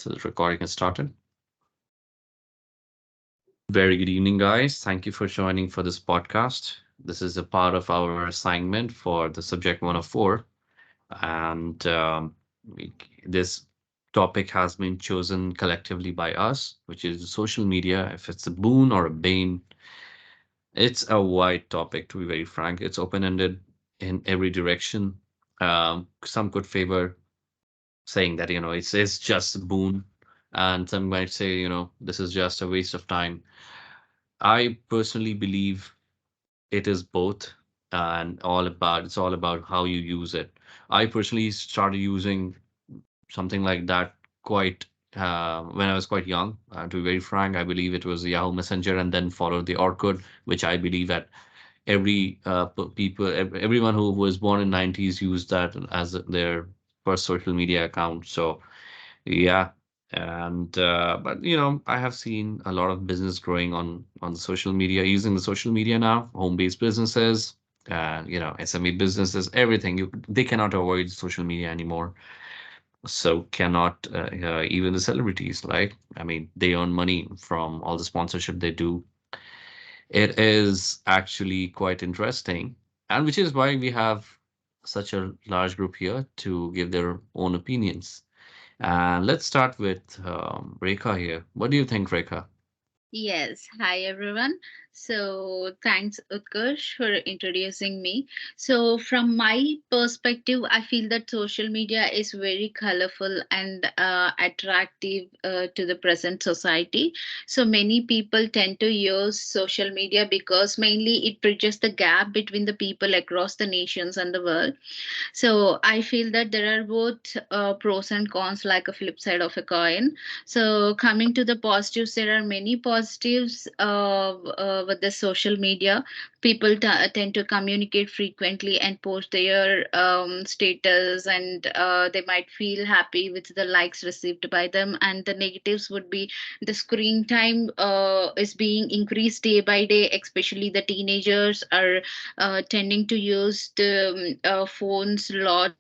So the recording has started. Very good evening, guys. Thank you for joining for this podcast. This is a part of our assignment for the subject 104. And this topic has been chosen collectively by us, which is social media. If it's a boon or a bane, it's a wide topic, to be very frank. It's open-ended in every direction. Some could favor saying that, it's just a boon. And some might say, this is just a waste of time. I personally believe it is both and it's all about how you use it. I personally started using something like that quite when I was quite young. To be very frank, I believe it was Yahoo Messenger and then followed the Orkut, which I believe that everyone who was born in 90s used that as their first social media account. So yeah, and but I have seen a lot of business growing on the social media, using the social media now, home-based businesses, SME businesses, everything. They cannot avoid social media anymore. So cannot even the celebrities, like, I mean, they earn money from all the sponsorship they do. It is actually quite interesting, and which is why we have such a large group here to give their own opinions. And let's start with Rekha here. What do you think, Rekha? Yes, hi everyone. So, thanks Utkarsh for introducing me. So, from my perspective, I feel that social media is very colorful and attractive to the present society. So, many people tend to use social media because mainly it bridges the gap between the people across the nations and the world. So I feel that there are both pros and cons, like a flip side of a coin. So coming to the positives, there are many positives with the social media. People tend to communicate frequently and post their status, and they might feel happy with the likes received by them. And the negatives would be the screen time is being increased day by day, especially the teenagers are tending to use the phones a lot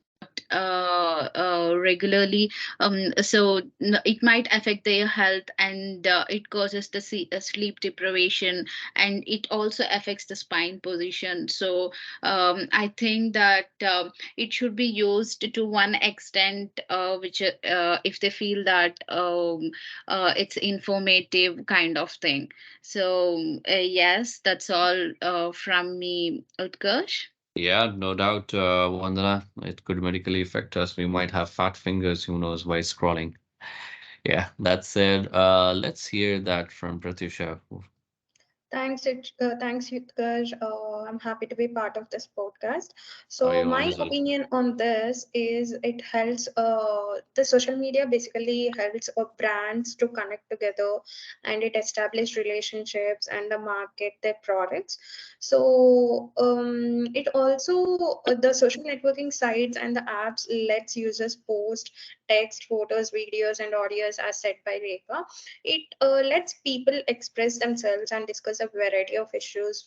regularly. It might affect their health, and it causes the sleep deprivation, and it also affects the spine position. So I think that it should be used to one extent, which if they feel that it's informative kind of thing. So yes, that's all from me, Utkarsh. Yeah, no doubt, Vandana, it could medically affect us. We might have fat fingers, who knows, by scrolling. Yeah, that said, let's hear that from Pratyusha. Thanks, Yutkar. I'm happy to be part of this podcast. Oh, So, you're my always welcome. opinion on this is it helps, the social media basically helps brands to connect together, and it establishes relationships and the market their products. So, it also, the social networking sites and the apps lets users post text, photos, videos, and audios as said by Rekha. It lets people express themselves and discuss a variety of issues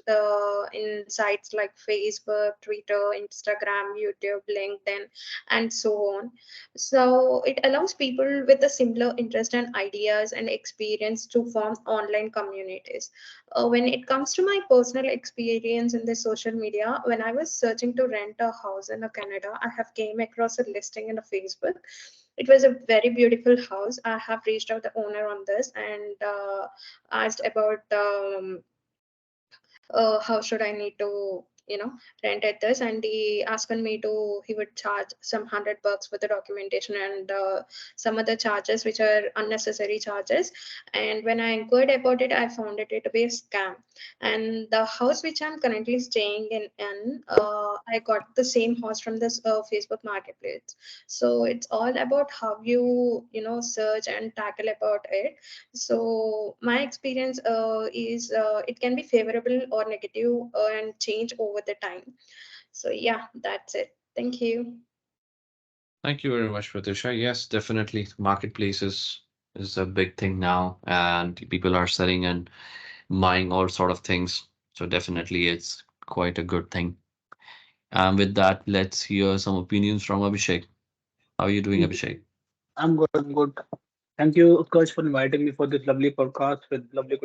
in sites like Facebook, Twitter, Instagram, YouTube, LinkedIn, and so on. So it allows people with a similar interest and ideas and experience to form online communities. When it comes to my personal experience in the social media, when I was searching to rent a house in Canada, I have came across a listing in a Facebook. It was a very beautiful house. I have reached out the owner on this and asked about how should I need to rent at this, and he asked me to he would charge some $100 for the documentation and some other charges which are unnecessary charges. And when I inquired about it, I found it to be a scam. And the house which I'm currently staying in, I got the same house from this Facebook marketplace. So it's all about how you search and tackle about it. So my experience is it can be favorable or negative and change over the time. So yeah, that's it. Thank you. Thank you very much, Pratyusha. Yes, definitely. Marketplaces is a big thing now, and people are selling and buying all sort of things. So definitely, it's quite a good thing. And with that, let's hear some opinions from Abhishek. How are you doing, Yeah, Abhishek? I'm good. I'm good. Thank you, Utkarsh, for inviting me for this lovely podcast with lovely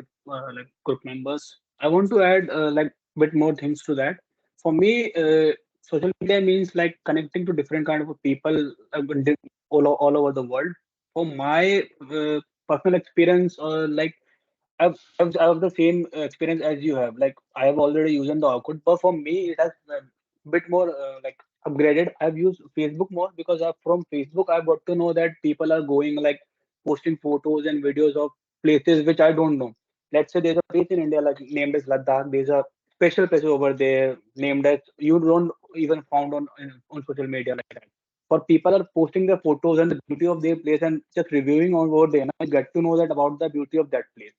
group members. I want to add bit more things to that. For me, social media means like connecting to different kind of people all over the world. For my personal experience, I have the same experience as you have. Like I have already used the Orkut, but for me it has a bit more upgraded. I've used Facebook more because from Facebook I've got to know that people are going like posting photos and videos of places which I don't know. Let's say there's a place in India like named as Ladakh. There's a special place over there named as you don't even found on social media like that. For people are posting their photos and the beauty of their place and just reviewing on over there, and I get to know that about the beauty of that place.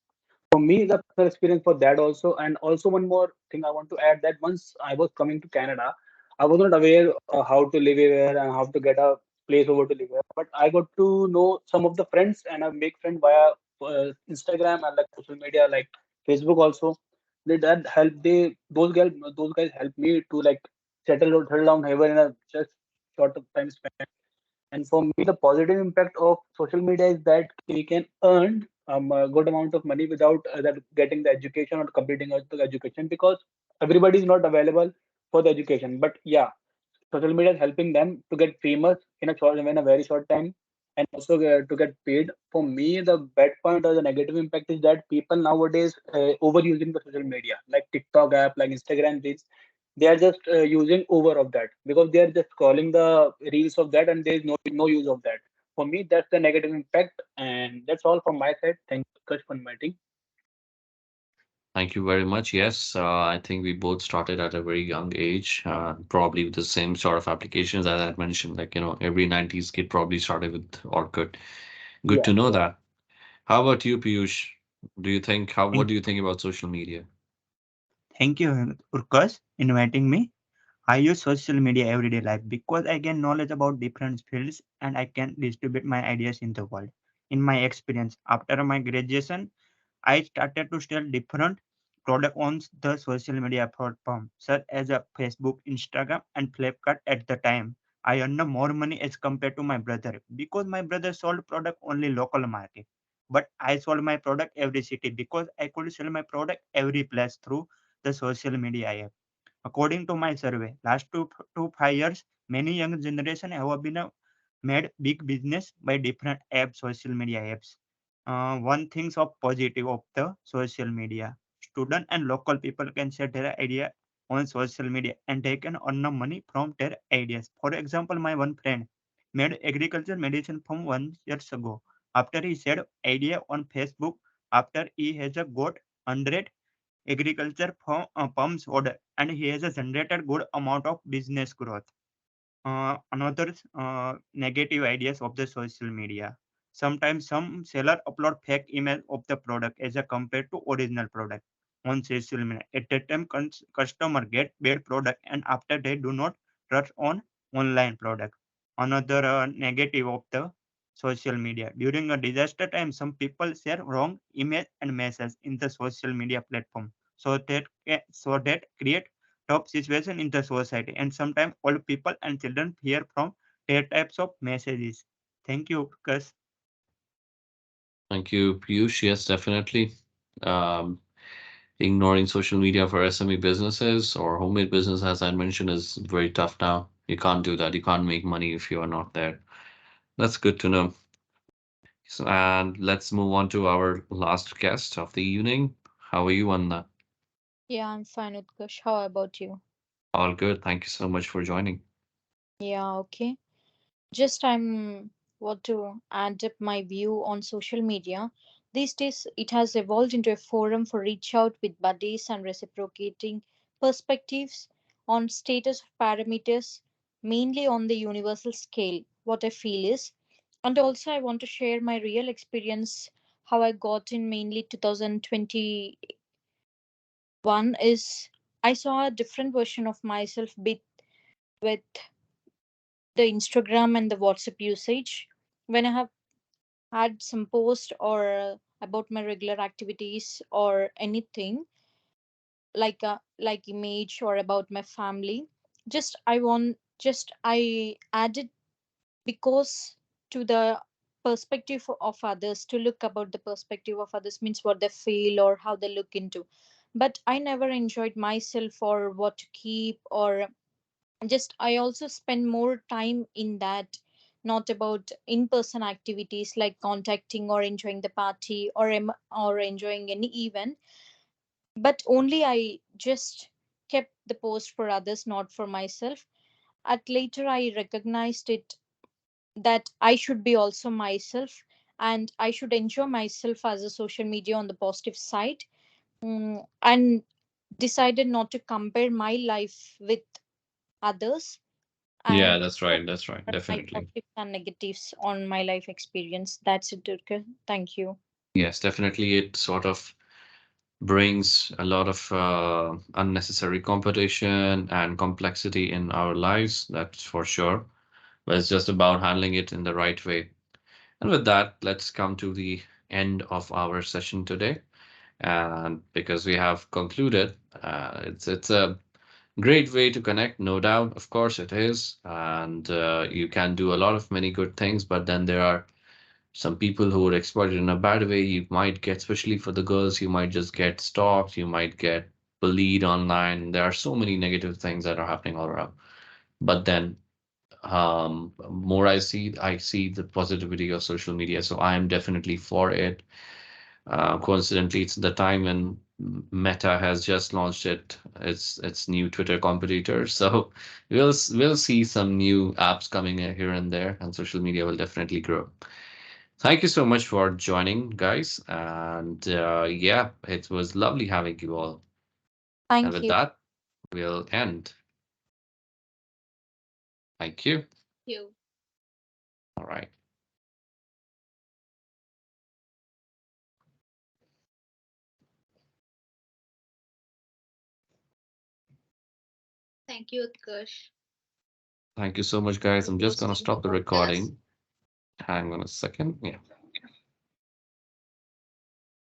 For me the personal experience for that also. And also one more thing I want to add, that once I was coming to Canada, I was not aware how to live here and how to get a place over to live here, but I got to know some of the friends and I make friends via Instagram and like social media like Facebook also. That help those guys help me to like settle down here in a just short of time span. And for me, the positive impact of social media is that we can earn a good amount of money without that getting the education or completing the education, because everybody is not available for the education. But yeah, social media is helping them to get famous in a very short time, and also to get paid. For me, the bad point or the negative impact is that people nowadays overusing the social media, like TikTok app, like Instagram reels. They are just using over of that because they are just scrolling the reels of that, and there is no use of that. For me, that's the negative impact, and that's all from my side. Thank you, Kash, for inviting. Thank you very much. Yes, I think we both started at a very young age, probably with the same sort of applications as I mentioned. Like, every 90s kid probably started with Orkut. Good Yeah, to know yeah. that. How about you, Piyush? What Thank, do you think about social media? thank you, Urkas, inviting me. I use social media everyday life because I gain knowledge about different fields and I can distribute my ideas in the world. In my experience, after my graduation, I started to sell different products on the social media platform, such as Facebook, Instagram, and Flipkart at the time. I earned more money as compared to my brother because my brother sold product only local market. But I sold my product every city because I could sell my product every place through the social media app. According to my survey, last 2 to 5 years, many young generation have been made big business by different apps, social media apps. One thing's of positive of the social media. Student and local people can share their idea on social media and they can earn the money from their ideas. For example, my one friend made agriculture medicine from 1 years ago. After he shared idea on Facebook, after he has got 100 agriculture pumps order and he has generated good amount of business growth. Another negative ideas of the social media. Sometimes some seller upload fake image of the product as a compared to original product on social media. At that time, customer get bad product and after they do not trust on online product. Another negative of the social media. During a disaster time, some people share wrong image and message in the social media platform. So that create tough situation in the society and sometimes old people and children fear from their types of messages. Thank you, Gus. Thank you, Piyush. Yes, definitely. Um, Ignoring social media for SME businesses or homemade business, as I mentioned, is very tough now. You can't do that. You can't make money if you are not there. That's good to know. So, and let's move on to our last guest of the evening. How are you, Anna? Yeah, I'm fine, Utkarsh. How about you? All good. Thank you so much for joining. Yeah, okay. Just I'm want to add up my view on social media. These days, it has evolved into a forum for reach out with buddies and reciprocating perspectives on status parameters, mainly on the universal scale. What I feel is, and also I want to share my real experience how I got in mainly 2021 is I saw a different version of myself with the Instagram and the WhatsApp usage. When I have had some post or about my regular activities or anything like image or about my family, just I added because to the perspective of others, to look about the perspective of others, means what they feel or how they look into. But I never enjoyed myself or what to keep, or just I also spend more time in that, not about in person activities like contacting or enjoying the party or or enjoying any event, but only I just kept the post for others, not for myself. At later I recognized it, that I should be also myself, and I should enjoy myself as a social media on the positive side. And decided not to compare my life with others, Yeah, and that's right. That's right. my Definitely. positives and negatives on my life experience. That's it, Durga. Thank you. Yes, definitely. It sort of brings a lot of unnecessary competition and complexity in our lives, that's for sure. But it's just about handling it in the right way. And with that, let's come to the end of our session today. And because we have concluded, it's a great way to connect, no doubt. Of course, it is, and you can do a lot of many good things. But then there are some people who would exploit it in a bad way. You might get, especially for the girls, you might just get stalked, you might get bullied online. There are so many negative things that are happening all around. But then more I see the positivity of social media. So I am definitely for it. Coincidentally, it's the time when Meta has just launched its new Twitter competitor. So we'll see some new apps coming in here and there, and social media will definitely grow. Thank you so much for joining, guys. And yeah, it was lovely having you all. And Thank with you. that, we'll end. Thank you. You. All right. Thank you, Utkarsh, Thank you so much, guys. for I'm just gonna hosting the stop the podcast. recording. Hang on a second. Yeah.